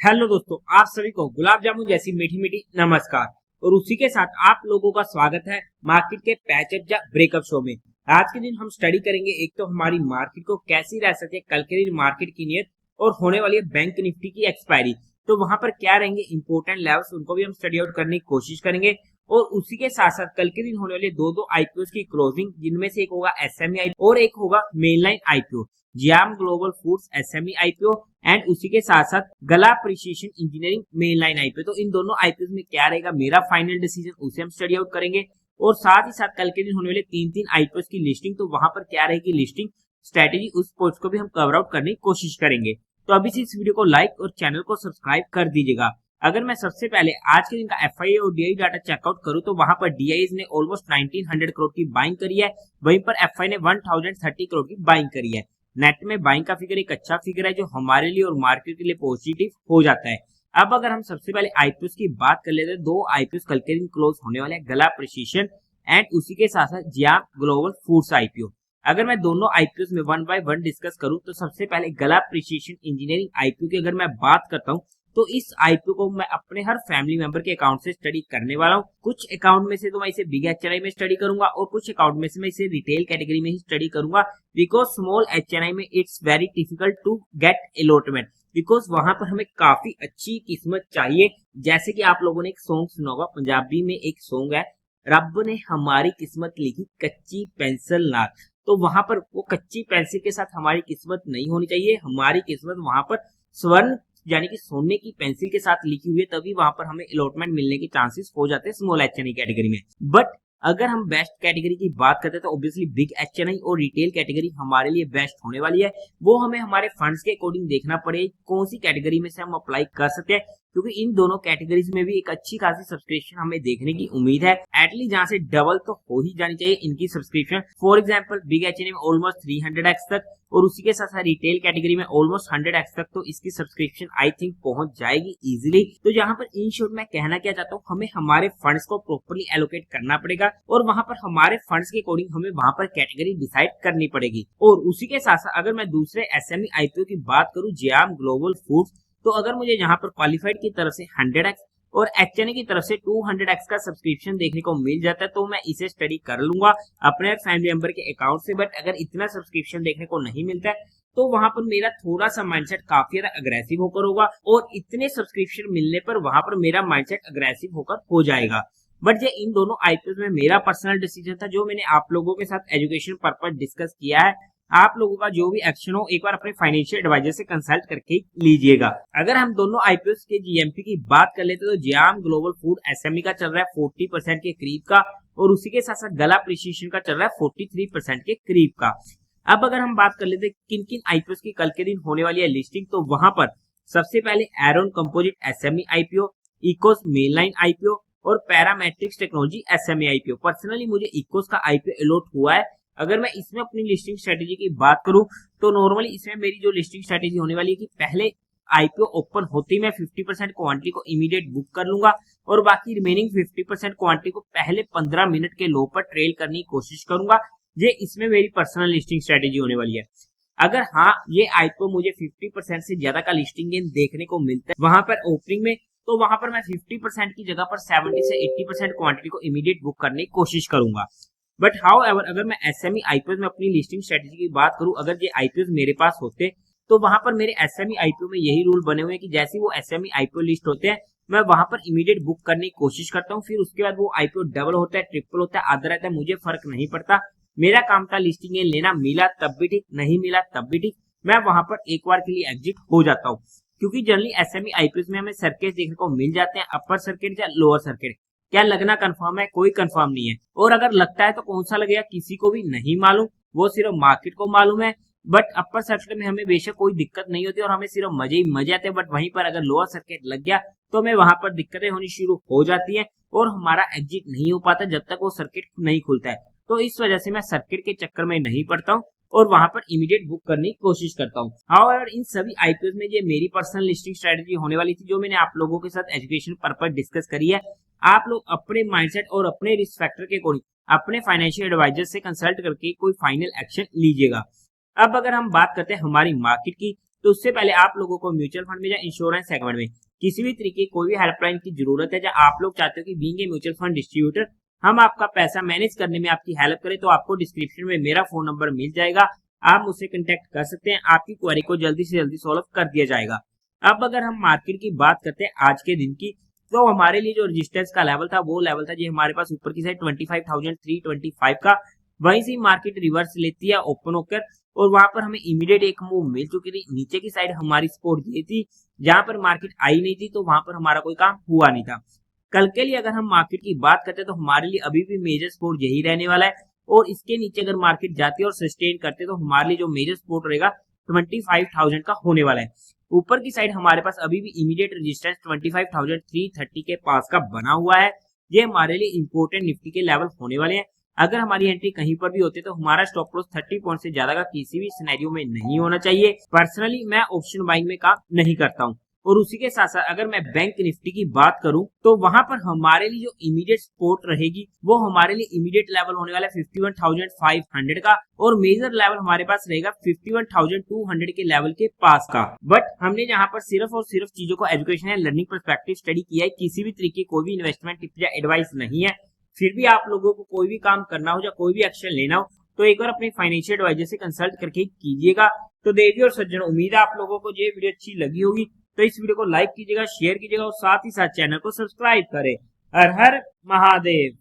Hello दोस्तों, आप सभी को गुलाब जामुन जैसी मीठी मीठी नमस्कार। और उसी के साथ आप लोगों का स्वागत है मार्केट के पैचअप या ब्रेकअप शो में। आज के दिन हम स्टडी करेंगे एक तो हमारी मार्केट को कैसी रह सकती है कल के दिन मार्केट की नीयत, और होने वाली है बैंक निफ्टी की एक्सपायरी। तो वहां पर क्या रहेंगे इंपोर्टेंट लेवल्स, उनको भी हम स्टडी आउट करने की कोशिश करेंगे। और उसी के साथ साथ कल के दिन होने वाले दो आईपीओ की क्लोजिंग, जिनमें से एक होगा एसएमई और एक होगा mainline IPO, Jiyam global foods SME IPO and उसी के साथ साथ Gala precision engineering main line IPO. तो इन दोनों आईपीओ में क्या रहेगा मेरा फाइनल डिसीजन, उसे हम स्टडी आउट करेंगे। और साथ ही साथ कल के दिन होने वाले तीन आईपीओ की लिस्टिंग, तो वहां पर क्या रहेगी लिस्टिंग स्ट्रेटेजी, उस पोस्ट को भी हम कवर आउट करने की कोशिश करेंगे। तो अभी से इस वीडियो को लाइक और चैनल को सब्सक्राइब कर दीजिएगा। अगर मैं सबसे पहले आज के दिन का एफआईए और डीआई डाटा चेकआउट करूं, तो वहां पर डीआई ने ऑलमोस्ट 1900 करोड़ की बाइंग करी है, वहीं पर एफआई ने 1030 करोड़ की बाइंग करी है। नेट में बाइंग का फिगर एक अच्छा फिगर है जो हमारे लिए और मार्केट के लिए पॉजिटिव हो जाता है। अब अगर हम सबसे पहले आईपीओ की बात कर लेते हैं, दो आईपीओ कल के दिन क्लोज होने वाले हैं, गला प्रिसीशन एंड उसी के साथ साथ जियाम ग्लोबल फूड्स आईपीओ। अगर मैं दोनों आईपीओ में वन बाय वन डिस्कस करूं, तो सबसे पहले गला प्रिसीशन इंजीनियरिंग आईपीओ की अगर मैं बात करता हूं, तो इस आईपीओ को मैं अपने हर फैमिली मेंबर के अकाउंट से स्टडी करने वाला हूं। कुछ अकाउंट में से तो मैं इसे बिग एचएनआई में स्टडी करूंगा और कुछ अकाउंट में से मैं इसे रिटेल कैटेगरी में ही स्टडी करूंगा, बिकॉज स्मॉल एचएनआई में it's very difficult to get allotment, because वहां पर हमें काफी अच्छी किस्मत चाहिए। जैसे कि आप लोगों ने एक सॉन्ग सुना होगा, पंजाबी में एक सॉन्ग है, रब ने हमारी किस्मत लिखी कच्ची पेंसिल नाल। तो वहां पर वो कच्ची पेंसिल के साथ हमारी किस्मत नहीं होनी चाहिए, हमारी किस्मत वहां पर स्वर्ण यानी कि सोने की पेंसिल के साथ लिखी हुई है, तभी वहां पर हमें अलॉटमेंट मिलने के चांसेस हो जाते हैं स्मॉल एचएनआई कैटेगरी में। बट अगर हम बेस्ट कैटेगरी की बात करते हैं, तो ऑब्वियसली बिग एचएनआई और रिटेल कैटेगरी हमारे लिए बेस्ट होने वाली है। वो हमें हमारे फंड्स के अकॉर्डिंग देखना पड़ेगा कौन सी कैटेगरी में से हम अप्लाई कर सकते हैं, क्योंकि इन दोनों कैटेगरीज में भी एक अच्छी खासी सब्सक्रिप्शन हमें देखने की उम्मीद है। एटलीस्ट जहां से डबल तो हो ही जानी चाहिए इनकी subscription. For example big HNI में ऑलमोस्ट 300x तक, और उसी के साथ साथ रिटेल कैटेगरी में ऑलमोस्ट 100x तक, तो इसकी सब्सक्रिप्शन आई थिंक पहुंच जाएगी इजीली। तो यहाँ पर इन शॉर्ट मैं कहना क्या चाहता हूँ, हमें हमारे फंड्स को प्रॉपर्ली एलोकेट करना पड़ेगा और वहां पर हमारे फंड्स के अकॉर्डिंग हमें वहां पर कैटेगरी डिसाइड करनी पड़ेगी। और उसी के साथ साथ अगर मैं दूसरे एसएमई आईपीओ की बात करूं, जियाम ग्लोबल फूड्स, तो अगर मुझे यहाँ पर क्वालिफाइड की तरफ से 100x और एचएनए की तरफ से 200x का सब्सक्रिप्शन देखने को मिल जाता है, तो मैं इसे स्टडी कर लूंगा अपने फैमिली मेंबर के अकाउंट से। बट अगर इतना सब्सक्रिप्शन देखने को नहीं मिलता है, तो वहां पर मेरा थोड़ा सा माइंडसेट काफी ज्यादा अग्रेसिव होकर होगा, और इतने सब्सक्रिप्शन मिलने पर वहां पर मेरा माइंडसेट अग्रेसिव होकर हो जाएगा। बट ये इन दोनों आईपीओ में मेरा पर्सनल डिसीजन था, जो मैंने आप लोगों के साथ एजुकेशन पर्पज डिस्कस किया है। आप लोगों का जो भी एक्शन हो, एक बार अपने फाइनेंशियल एडवाइजर से कंसल्ट करके लीजिएगा। अगर हम दोनों आईपीओ के जीएमपी की बात कर लेते, तो जियाम ग्लोबल फूड एसएमई का चल रहा है 40% के करीब का, और उसी के साथ साथ गला प्रिसीशन का चल रहा है 43% के करीब का। अब अगर हम बात कर लेते किन किन आईपीओ की कल के दिन होने वाली है लिस्टिंग, तो वहां पर सबसे पहले Aeron composite SME IPO, Ecos mainline IPO और Paramatrix technology SME IPO. Personally मुझे इकोस का आईपीओ अलॉट हुआ है। अगर मैं इसमें अपनी लिस्टिंग स्ट्रेटेजी की बात करूं, तो नॉर्मली इसमें मेरी जो लिस्टिंग स्ट्रेटेजी होने वाली है कि पहले आईपीओ ओपन होते ही मैं 50% क्वांटिटी को इमीडिएट बुक कर लूंगा, और बाकी रिमेनिंग 50% क्वांटिटी को पहले 15 मिनट के लो पर ट्रेल करने की कोशिश करूंगा। ये इसमें मेरी पर्सनल लिस्टिंग स्ट्रेटेजी होने वाली है। अगर हाँ ये आईपीओ मुझे 50% से ज्यादा का लिस्टिंग गेन देखने को मिलता है वहां पर ओपनिंग में, तो वहां पर मैं 50% की जगह पर 70 से 80% क्वांटिटी को इमीडिएट बुक करने की कोशिश करूंगा। बट हाउ एवर अगर मैं एसएमई आईपीओ में अपनी लिस्टिंग स्ट्रेटेजी की बात करूं, अगर ये आईपीओ मेरे पास होते, तो वहां पर मेरे एसएमई आईपीओ में यही रूल बने हुए हैं कि जैसे वो एसएमई आईपीओ लिस्ट होते हैं, मैं वहां पर इमीडिएट बुक करने की कोशिश करता हूं। फिर उसके बाद वो आईपीओ डबल होता है, ट्रिपल होता है, आधा रहता है, मुझे फर्क नहीं पड़ता। मेरा काम था लिस्टिंग लेना, मिला तब भी ठीक, नहीं मिला तब भी ठीक, मैं वहां पर एक बार के लिए एग्जिट हो जाता हूँ। क्योंकि जनरली एसएमई आईपीओ में हमें सर्किट देखने को मिल जाते हैं, अपर सर्किट या लोअर सर्किट। क्या लगना कंफर्म है? कोई कंफर्म नहीं है, और अगर लगता है तो कौन सा लगेगा किसी को भी नहीं मालूम, वो सिर्फ मार्केट को मालूम है। बट अपर सर्किट में हमें बेशक कोई दिक्कत नहीं होती और हमें सिर्फ मजे ही मजे आते हैं। बट वहीं पर अगर लोअर सर्किट लग गया, तो हमें वहां पर दिक्कतें होनी शुरू हो जाती है और हमारा एग्जिट नहीं हो पाता जब तक वो सर्किट नहीं खुलता है। तो इस वजह से मैं सर्किट के चक्कर में नहीं पड़ता हूँ और वहां पर इमीडिएट बुक करने की कोशिश करता हूँ। हाउएवर इन सभी आईपीओ में ये मेरी पर्सनल लिस्टिंग स्ट्रेटेजी होने वाली थी, जो मैंने आप लोगों के साथ एजुकेशन पर्पज डिस्कस करी है। आप लोग अपने माइंडसेट और अपने रिस्क फैक्टर के अकॉर्डिंग अपने फाइनेंशियल एडवाइजर से कंसल्ट करके कोई फाइनल एक्शन लीजिएगा। अब अगर हम बात करते हैं हमारी मार्केट की, तो उससे पहले आप लोगों को म्यूचुअल फंड में या इंश्योरेंस सेगमेंट में किसी भी तरीके कोई भी हेल्पलाइन की जरूरत है, या आप लोग चाहते हो कि being a mutual fund distributor हम आपका पैसा मैनेज करने में आपकी हेल्प करें, तो आपको डिस्क्रिप्शन में मेरा फोन नंबर मिल जाएगा। आप मुझसे कांटेक्ट कर सकते हैं, आपकी क्वेरी को जल्दी से जल्दी सॉल्व कर दिया जाएगा। अब अगर हम मार्केट की बात करते हैं आज के दिन की, तो हमारे लिए जो रेजिस्टेंस का लेवल था वो लेवल था जी हमारे पास ऊपर की साइड 25,325 का। वहीं से मार्केट रिवर्स लेती है ओपन होकर, और वहां पर हमें इमीडिएट एक मूव मिल चुकी थी। नीचे की साइड हमारी सपोर्ट ये थी, जहां पर मार्केट आई नहीं थी, तो वहां पर हमारा कोई काम हुआ नहीं था। कल के लिए अगर हम मार्केट की बात करते हैं तो हमारे लिए अभी भी मेजर सपोर्ट यही रहने वाला है, और इसके नीचे अगर मार्केट जाती है और सस्टेन करते हैं तो हमारे लिए जो मेजर सपोर्ट रहेगा 25,000 का होने वाला है। ऊपर की साइड हमारे पास अभी भी इमीडिएट रेजिस्टेंस 25,330 के पास का बना हुआ है। ये हमारे लिए इंपोर्टेंट निफ्टी के लेवल होने वाले हैं। अगर हमारी एंट्री कहीं पर भी होती है तो हमारा स्टॉप लॉस 30 पॉइंट से ज्यादा का किसी भी सिनेरियो में नहीं होना चाहिए। पर्सनली मैं ऑप्शन बाइंग में काम नहीं करता हूँ। और उसी के साथ साथ अगर मैं बैंक निफ्टी की बात करूं तो वहां पर हमारे लिए जो इमीडिएट सपोर्ट रहेगी वो हमारे लिए इमीडिएट लेवल होने वाला है 51,500 का, और मेजर लेवल हमारे पास रहेगा 51,200 के लेवल के पास का। बट हमने यहाँ पर सिर्फ और सिर्फ चीजों को education and learning perspective study किया है, किसी भी तरीके कोई भी इन्वेस्टमेंट टिप या एडवाइस नहीं है। फिर भी आप लोगों को कोई भी काम करना हो या कोई भी एक्शन लेना हो तो एक बार अपने फाइनेंशियल एडवाइजर से कंसल्ट करके कीजिएगा। तो देवी और सज्जन, उम्मीद है आप लोगों को ये वीडियो अच्छी लगी होगी, तो इस वीडियो को लाइक कीजिएगा, शेयर कीजिएगा और साथ ही साथ चैनल को सब्सक्राइब करें। हर हर महादेव।